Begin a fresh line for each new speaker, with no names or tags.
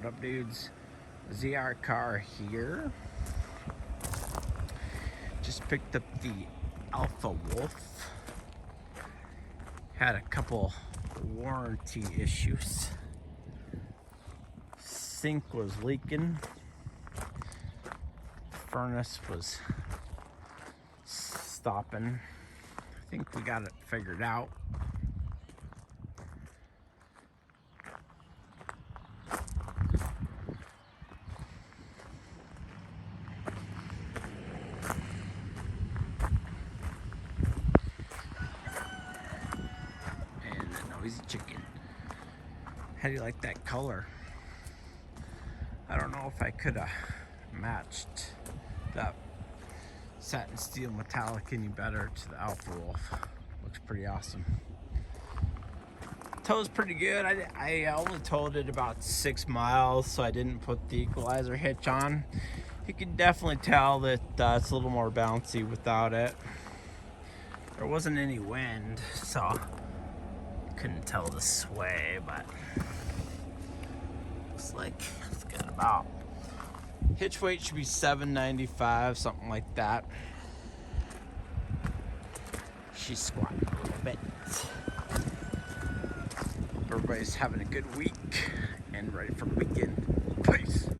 What up, dudes? ZR car here. Just picked up the Alpha Wolf. Had a couple warranty issues. Sink was leaking. Furnace was stopping. I think we got it figured out. And the noisy chicken. How do you like that color? I don't know if I could have matched that satin steel metallic any better to the Alpha Wolf. Looks pretty awesome. Tow's pretty good. I only towed it about 6 miles, so I didn't put the equalizer hitch on. You can definitely tell that it's a little more bouncy without it. There wasn't any wind, so couldn't tell the sway, but looks like it's got about, hitch weight should be 795, something like that. She's squatting a little bit. Everybody's having a good week and ready for the weekend. Peace.